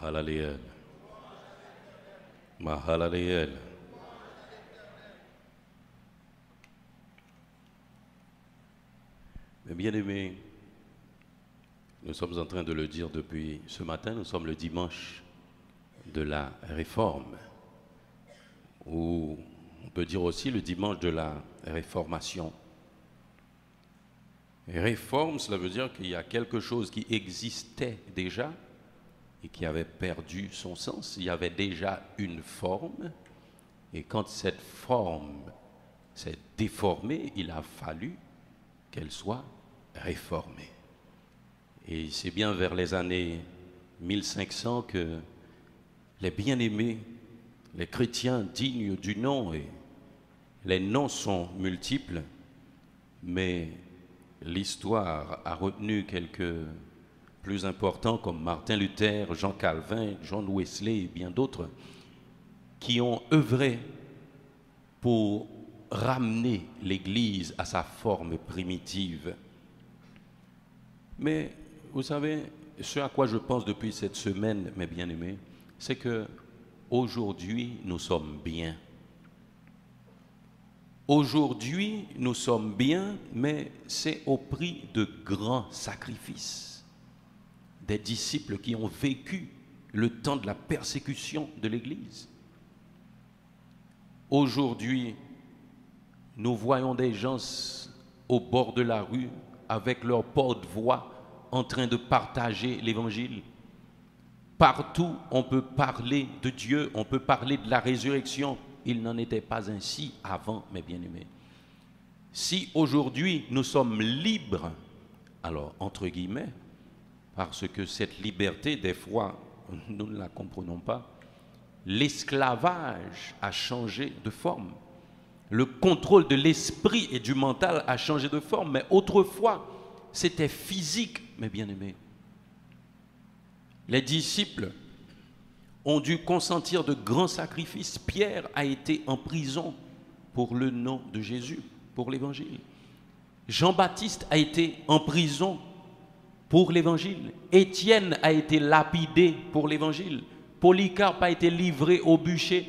Mahalaleel. Mahalaleel. Mes bien-aimés, nous sommes en train de le dire depuis ce matin, nous sommes le dimanche de la Réforme, ou on peut dire aussi le dimanche de la Réformation. Réforme, cela veut dire qu'il y a quelque chose qui existait déjà et qui avait perdu son sens. Il y avait déjà une forme, et quand cette forme s'est déformée, il a fallu qu'elle soit réformée. Et c'est bien vers les années 1500 que les bien-aimés, les chrétiens dignes du nom, et les noms sont multiples, mais l'histoire a retenu quelques plus importants comme Martin Luther, Jean Calvin, John Wesley et bien d'autres qui ont œuvré pour ramener l'Église à sa forme primitive. Mais vous savez, ce à quoi je pense depuis cette semaine, mes bien-aimés, c'est que aujourd'hui nous sommes bien. Aujourd'hui, nous sommes bien, mais c'est au prix de grands sacrifices. Des disciples qui ont vécu le temps de la persécution de l'Église. Aujourd'hui, nous voyons des gens au bord de la rue avec leur porte-voix en train de partager l'Évangile. Partout, on peut parler de Dieu, on peut parler de la résurrection. Il n'en était pas ainsi avant, mes bien-aimés. Si aujourd'hui nous sommes libres, alors entre guillemets, parce que cette liberté, des fois, nous ne la comprenons pas, l'esclavage a changé de forme. Le contrôle de l'esprit et du mental a changé de forme, mais autrefois, c'était physique, mes bien-aimés. Les disciples ont dû consentir de grands sacrifices. Pierre a été en prison pour le nom de Jésus, pour l'Évangile. Jean-Baptiste a été en prison pour l'Évangile. Étienne a été lapidé pour l'Évangile. Polycarpe a été livré au bûcher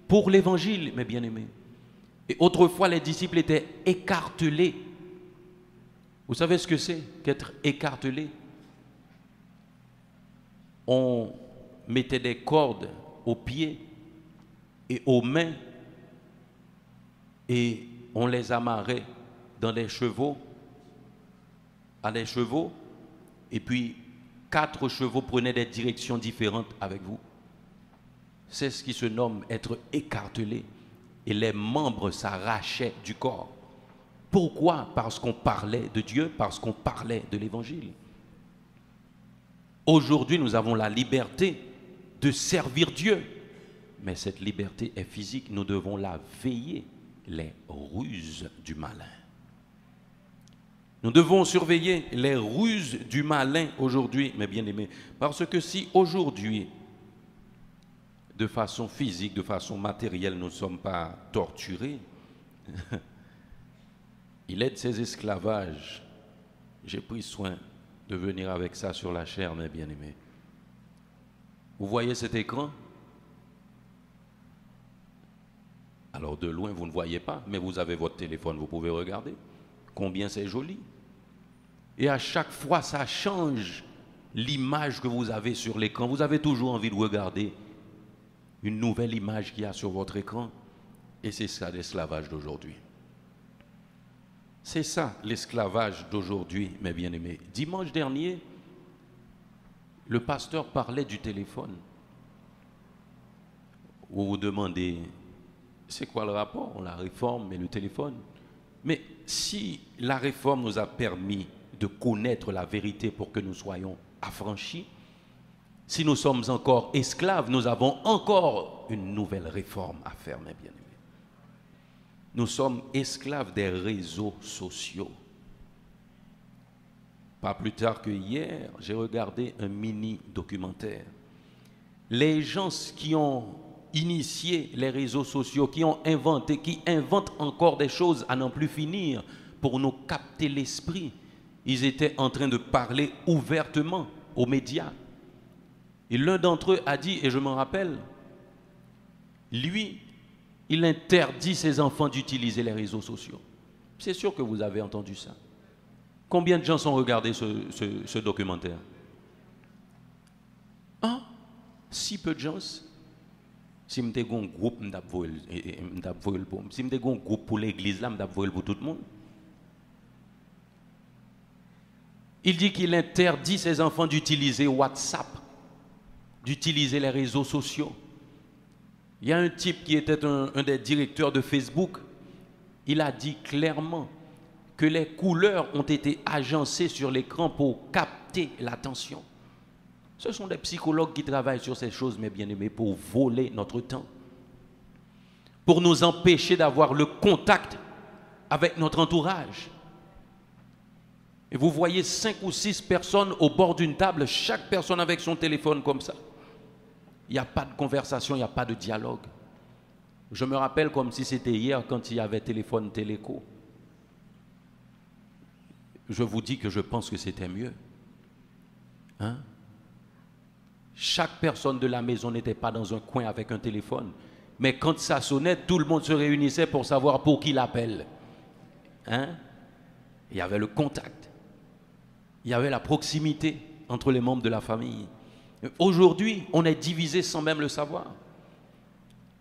pour l'Évangile, mes bien-aimés. Et autrefois, les disciples étaient écartelés. Vous savez ce que c'est qu'être écartelé? On mettait des cordes aux pieds et aux mains et on les amarrait dans des chevaux, à des chevaux, et puis 4 chevaux prenaient des directions différentes avec vous. C'est ce qui se nomme être écartelé. Et les membres s'arrachaient du corps. Pourquoi? Parce qu'on parlait de Dieu, parce qu'on parlait de l'Évangile. Aujourd'hui, nous avons la liberté de servir Dieu. Mais cette liberté est physique, nous devons la veiller, les ruses du malin. Nous devons surveiller les ruses du malin aujourd'hui, mes bien-aimés. Parce que si aujourd'hui, de façon physique, de façon matérielle, nous ne sommes pas torturés, il est de ces esclavages. J'ai pris soin de venir avec ça sur la chair, mes bien-aimés. Vous voyez cet écran? Alors de loin, vous ne voyez pas, mais vous avez votre téléphone, vous pouvez regarder. Combien c'est joli. Et à chaque fois, ça change l'image que vous avez sur l'écran. Vous avez toujours envie de regarder une nouvelle image qu'il y a sur votre écran. Et c'est ça l'esclavage d'aujourd'hui. C'est ça l'esclavage d'aujourd'hui, mes bien-aimés. Dimanche dernier, le pasteur parlait du téléphone. Vous vous demandez, c'est quoi le rapport? La réforme et le téléphone. Mais si la réforme nous a permis de connaître la vérité pour que nous soyons affranchis, si nous sommes encore esclaves, nous avons encore une nouvelle réforme à faire, mes bien-aimés. Nous sommes esclaves des réseaux sociaux. Pas plus tard que hier, j'ai regardé un mini-documentaire. Les gens qui ont initié les réseaux sociaux, qui ont inventé, qui inventent encore des choses à n'en plus finir pour nous capter l'esprit, ils étaient en train de parler ouvertement aux médias. Et l'un d'entre eux a dit, et je m'en rappelle, lui, il interdit ses enfants d'utiliser les réseaux sociaux. C'est sûr que vous avez entendu ça. Combien de gens ont regardé ce documentaire? Ah, si peu de gens. Si je suis un groupe, je si je suis un groupe pour l'église, là, je vais pour tout le monde. Il dit qu'il interdit ses enfants d'utiliser WhatsApp, d'utiliser les réseaux sociaux. Il y a un type qui était un des directeurs de Facebook. Il a dit clairement que les couleurs ont été agencées sur l'écran pour capter l'attention. Ce sont des psychologues qui travaillent sur ces choses, mes bien-aimés, pour voler notre temps, pour nous empêcher d'avoir le contact avec notre entourage. Et vous voyez 5 ou 6 personnes au bord d'une table, chaque personne avec son téléphone comme ça. Il n'y a pas de conversation, il n'y a pas de dialogue. Je me rappelle comme si c'était hier quand il y avait téléphone téléco. Je vous dis que je pense que c'était mieux. Hein? Chaque personne de la maison n'était pas dans un coin avec un téléphone. Mais quand ça sonnait, tout le monde se réunissait pour savoir pour qui l'appelle. Hein? Il y avait le contact. Il y avait la proximité entre les membres de la famille. Aujourd'hui, on est divisé sans même le savoir.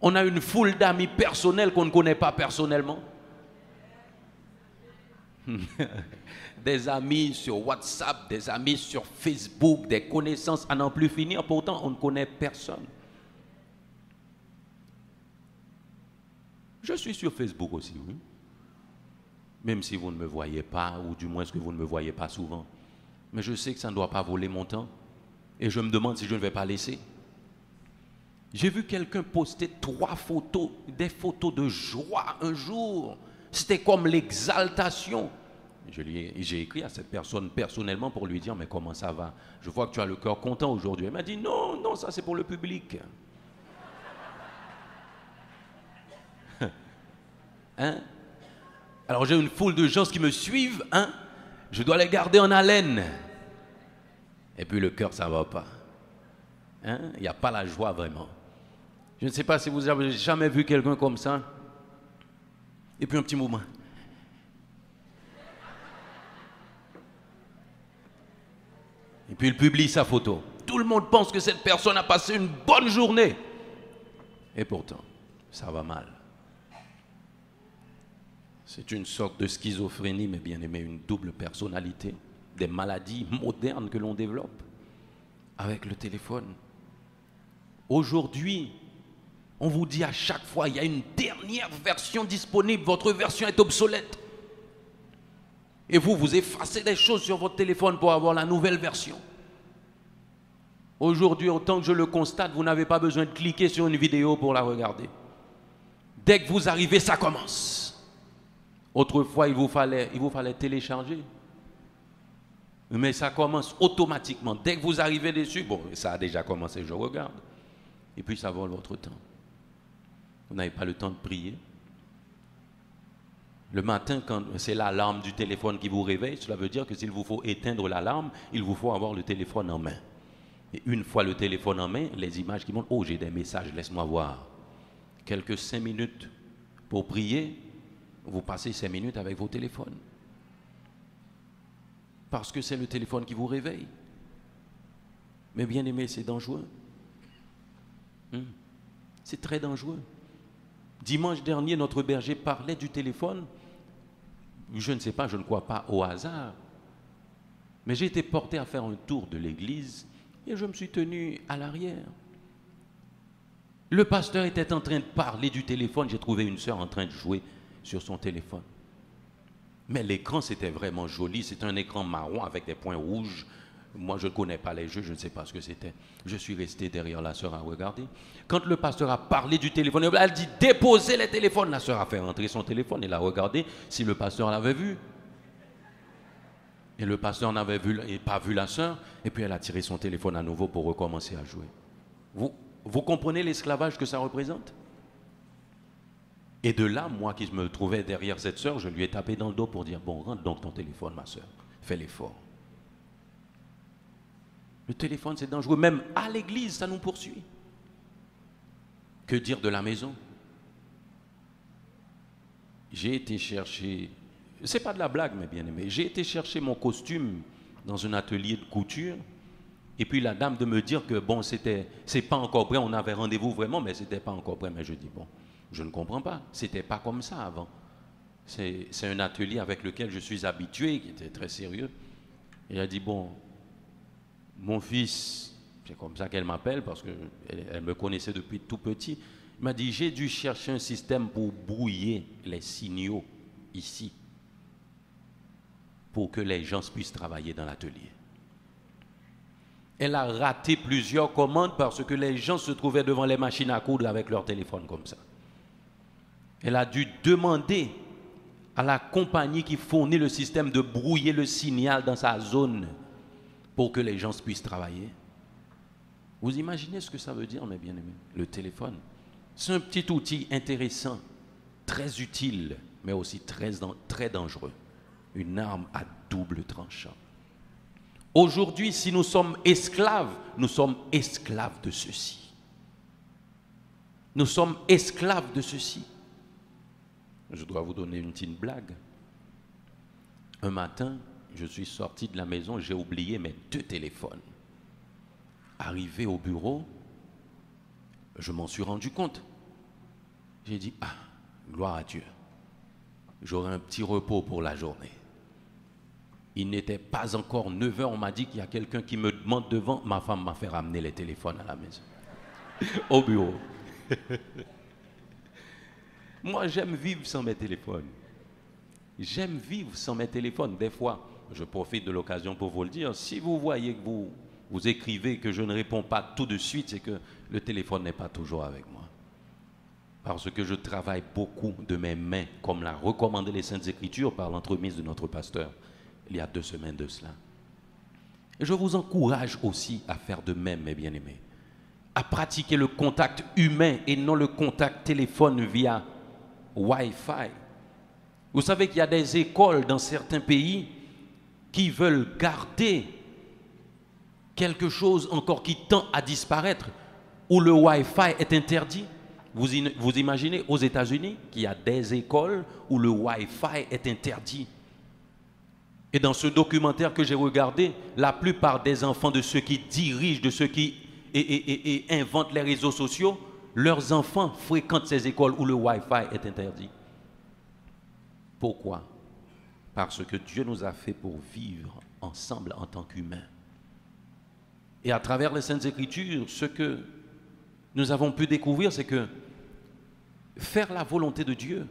On a une foule d'amis personnels qu'on ne connaît pas personnellement. Des amis sur WhatsApp, des amis sur Facebook, des connaissances à n'en plus finir. Pourtant, on ne connaît personne. Je suis sur Facebook aussi, oui. Même si vous ne me voyez pas, ou du moins que vous ne me voyez pas souvent. Mais je sais que ça ne doit pas voler mon temps. Et je me demande si je ne vais pas laisser. J'ai vu quelqu'un poster 3 photos, des photos de joie un jour. C'était comme l'exaltation. J'ai écrit à cette personne personnellement pour lui dire, mais comment ça va? Je vois que tu as le cœur content aujourd'hui. Elle m'a dit, non, non, ça c'est pour le public. Hein? Alors j'ai une foule de gens qui me suivent, hein? Je dois les garder en haleine. Et puis le cœur, ça ne va pas. Hein? Il n'y a pas la joie vraiment. Je ne sais pas si vous avez jamais vu quelqu'un comme ça. Et puis un petit moment. Et puis il publie sa photo. Tout le monde pense que cette personne a passé une bonne journée. Et pourtant, ça va mal. C'est une sorte de schizophrénie, mais bien aimé, une double personnalité. Des maladies modernes que l'on développe avec le téléphone. Aujourd'hui, on vous dit à chaque fois, il y a une dernière version disponible, votre version est obsolète. Et vous effacez des choses sur votre téléphone pour avoir la nouvelle version. Aujourd'hui, autant que je le constate, vous n'avez pas besoin de cliquer sur une vidéo pour la regarder. Dès que vous arrivez, ça commence. Autrefois, il vous fallait télécharger. Mais ça commence automatiquement. Dès que vous arrivez dessus, bon, ça a déjà commencé, je regarde. Et puis ça vole votre temps. Vous n'avez pas le temps de prier. Le matin, quand c'est l'alarme du téléphone qui vous réveille, cela veut dire que s'il vous faut éteindre l'alarme, il vous faut avoir le téléphone en main. Et une fois le téléphone en main, les images qui montrent, oh j'ai des messages, laisse-moi voir. Quelques 5 minutes pour prier, vous passez 5 minutes avec vos téléphones. Parce que c'est le téléphone qui vous réveille. Mais bien aimé, c'est dangereux. C'est très dangereux. Dimanche dernier, notre berger parlait du téléphone. Je ne sais pas, je ne crois pas au hasard. Mais j'ai été porté à faire un tour de l'église et je me suis tenu à l'arrière. Le pasteur était en train de parler du téléphone. J'ai trouvé une sœur en train de jouer sur son téléphone. Mais l'écran, c'était vraiment joli. C'est un écran marron avec des points rouges. Moi, je ne connais pas les jeux, je ne sais pas ce que c'était. Je suis resté derrière la sœur à regarder. Quand le pasteur a parlé du téléphone, elle a dit déposez les téléphones. La sœur a fait rentrer son téléphone et l'a regardé si le pasteur l'avait vu. Et le pasteur n'avait pas vu la sœur. Et puis elle a tiré son téléphone à nouveau pour recommencer à jouer. Vous comprenez l'esclavage que ça représente? Et de là, moi qui me trouvais derrière cette sœur, je lui ai tapé dans le dos pour dire bon, rentre donc ton téléphone, ma sœur. Fais l'effort. Le téléphone, c'est dangereux. Même à l'église, ça nous poursuit. Que dire de la maison? J'ai été chercher, c'est pas de la blague, mes bien-aimés, j'ai été chercher mon costume dans un atelier de couture, et puis la dame de me dire que bon, c'est pas encore prêt, on avait rendez-vous vraiment, mais c'était pas encore prêt. Mais je dis bon, je ne comprends pas, c'était pas comme ça avant. C'est un atelier avec lequel je suis habitué, qui était très sérieux. Et elle a dit bon, mon fils, c'est comme ça qu'elle m'appelle, parce qu'elle me connaissait depuis tout petit. Il m'a dit, j'ai dû chercher un système pour brouiller les signaux ici, pour que les gens puissent travailler dans l'atelier. Elle a raté plusieurs commandes parce que les gens se trouvaient devant les machines à coudre avec leur téléphone comme ça. Elle a dû demander à la compagnie qui fournit le système de brouiller le signal dans sa zone pour que les gens puissent travailler. Vous imaginez ce que ça veut dire, mes bien-aimés? Le téléphone. C'est un petit outil intéressant, très utile, mais aussi très dangereux. Une arme à double tranchant. Aujourd'hui, si nous sommes esclaves de ceci. Nous sommes esclaves de ceci. Je dois vous donner une petite blague. Un matin, je suis sorti de la maison, j'ai oublié mes 2 téléphones. Arrivé au bureau, je m'en suis rendu compte. J'ai dit, ah, gloire à Dieu, j'aurai un petit repos pour la journée. Il n'était pas encore 9 heures, on m'a dit qu'il y a quelqu'un qui me demande devant. Ma femme m'a fait ramener les téléphones à la maison, au bureau. Moi, j'aime vivre sans mes téléphones. J'aime vivre sans mes téléphones. Des fois, je profite de l'occasion pour vous le dire, si vous voyez que vous écrivez que je ne réponds pas tout de suite, c'est que le téléphone n'est pas toujours avec moi. Parce que je travaille beaucoup de mes mains, comme l'a recommandé les Saintes Écritures par l'entremise de notre pasteur, il y a 2 semaines de cela. Et je vous encourage aussi à faire de même, mes bien-aimés, à pratiquer le contact humain et non le contact téléphone via Wi-Fi. Vous savez qu'il y a des écoles dans certains pays qui veulent garder quelque chose encore qui tend à disparaître, où le Wi-Fi est interdit. Vous imaginez aux États-Unis qu'il y a des écoles où le Wi-Fi est interdit. Et dans ce documentaire que j'ai regardé, la plupart des enfants de ceux qui dirigent, de ceux qui inventent les réseaux sociaux, leurs enfants fréquentent ces écoles où le Wi-Fi est interdit. Pourquoi? Parce que Dieu nous a fait pour vivre ensemble en tant qu'humains. Et à travers les Saintes Écritures, ce que nous avons pu découvrir, c'est que faire la volonté de Dieu,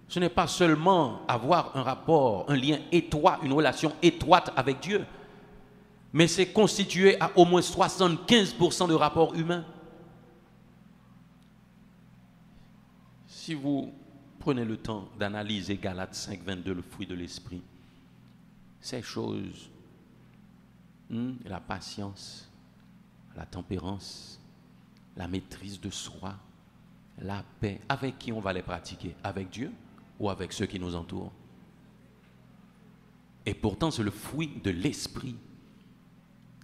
ce n'est pas seulement avoir un rapport, un lien étroit, une relation étroite avec Dieu, mais c'est constitué à au moins 75% de rapports humains. Si vous prenez le temps d'analyser Galates 5.22, le fruit de l'esprit, ces choses, la patience, la tempérance, la maîtrise de soi, la paix, avec qui on va les pratiquer? Avec Dieu ou avec ceux qui nous entourent? Et pourtant, c'est le fruit de l'esprit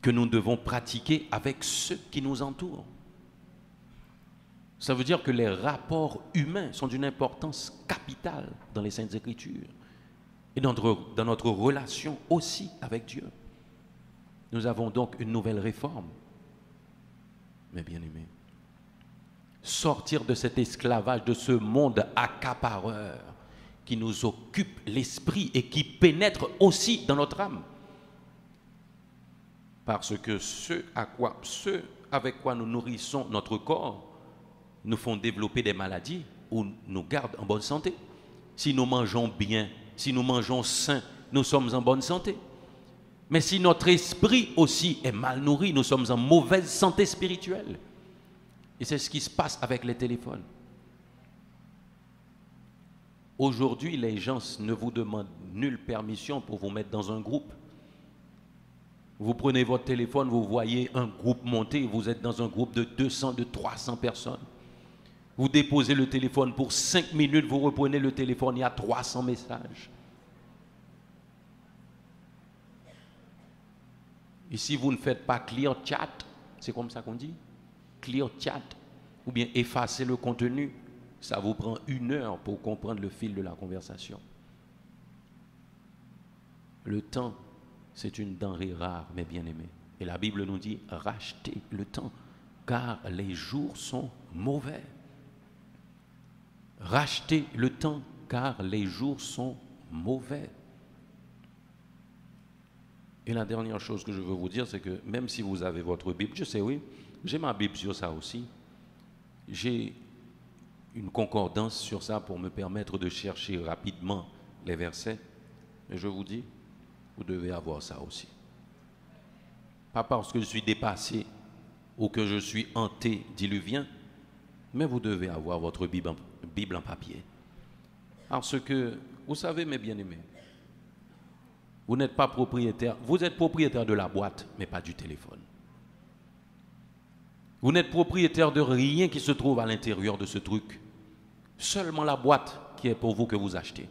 que nous devons pratiquer avec ceux qui nous entourent. Ça veut dire que les rapports humains sont d'une importance capitale dans les Saintes Écritures et dans notre relation aussi avec Dieu. Nous avons donc une nouvelle réforme, mes bien-aimés. Sortir de cet esclavage, de ce monde accapareur qui nous occupe l'esprit et qui pénètre aussi dans notre âme. Parce que ceux avec quoi nous nourrissons notre corps nous font développer des maladies ou nous gardent en bonne santé. Si nous mangeons bien, si nous mangeons sain, nous sommes en bonne santé. Mais si notre esprit aussi est mal nourri, nous sommes en mauvaise santé spirituelle. Et c'est ce qui se passe avec les téléphones. Aujourd'hui, les gens ne vous demandent nulle permission pour vous mettre dans un groupe. Vous prenez votre téléphone, vous voyez un groupe monter, vous êtes dans un groupe de 200, de 300 personnes. Vous déposez le téléphone pour 5 minutes, vous reprenez le téléphone, il y a 300 messages. Et si vous ne faites pas clear chat, c'est comme ça qu'on dit, clear chat, ou bien effacer le contenu, ça vous prend 1 heure pour comprendre le fil de la conversation. Le temps, c'est une denrée rare, mes bien-aimés. Et la Bible nous dit, rachetez le temps, car les jours sont mauvais. Rachetez le temps, car les jours sont mauvais. Et la dernière chose que je veux vous dire, c'est que même si vous avez votre Bible, je sais, oui, j'ai ma Bible sur ça aussi. J'ai une concordance sur ça pour me permettre de chercher rapidement les versets. Mais je vous dis, vous devez avoir ça aussi. Pas parce que je suis dépassé ou que je suis antédiluvien, mais vous devez avoir votre Bible en papier. Parce que, vous savez, mes bien-aimés, vous n'êtes pas propriétaire, vous êtes propriétaire de la boîte, mais pas du téléphone. Vous n'êtes propriétaire de rien qui se trouve à l'intérieur de ce truc. Seulement la boîte qui est pour vous que vous achetez.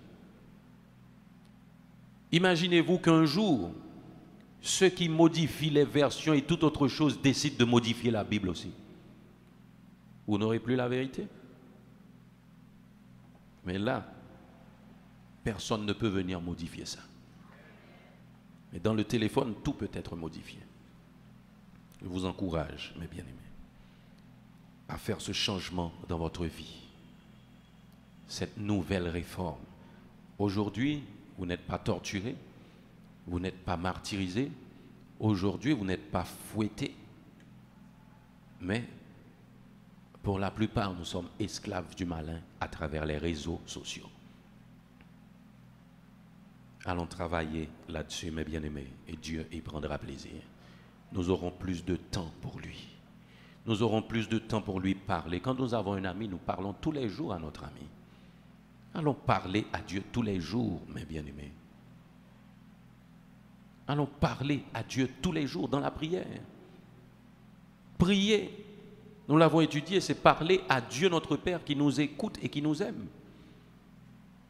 Imaginez-vous qu'un jour, ceux qui modifient les versions et toute autre chose décident de modifier la Bible aussi. Vous n'aurez plus la vérité. Mais là, personne ne peut venir modifier ça. Mais dans le téléphone, tout peut être modifié. Je vous encourage, mes bien-aimés, à faire ce changement dans votre vie. Cette nouvelle réforme. Aujourd'hui, vous n'êtes pas torturé, vous n'êtes pas martyrisé. Aujourd'hui, vous n'êtes pas fouetté. Mais pour la plupart, nous sommes esclaves du malin à travers les réseaux sociaux. Allons travailler là-dessus, mes bien-aimés, et Dieu y prendra plaisir. Nous aurons plus de temps pour lui. Nous aurons plus de temps pour lui parler. Quand nous avons un ami, nous parlons tous les jours à notre ami. Allons parler à Dieu tous les jours, mes bien-aimés. Allons parler à Dieu tous les jours dans la prière. Prier, nous l'avons étudié, c'est parler à Dieu notre Père qui nous écoute et qui nous aime.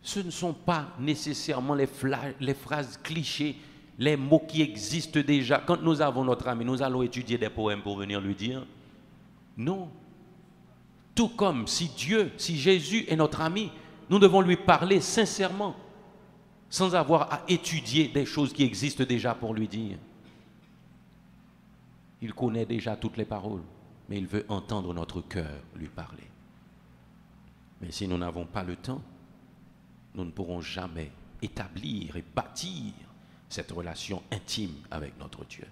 Ce ne sont pas nécessairement les phrases clichés, les mots qui existent déjà. Quand nous avons notre ami, nous allons étudier des poèmes pour venir lui dire. Non. Tout comme si Jésus est notre ami, nous devons lui parler sincèrement, sans avoir à étudier des choses qui existent déjà pour lui dire. Il connaît déjà toutes les paroles, mais il veut entendre notre cœur lui parler. Mais si nous n'avons pas le temps, nous ne pourrons jamais établir et bâtir cette relation intime avec notre Dieu.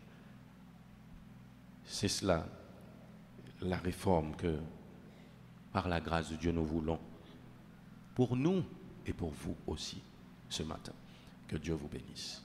C'est cela, la réforme que, par la grâce de Dieu, nous voulons pour nous et pour vous aussi ce matin. Que Dieu vous bénisse.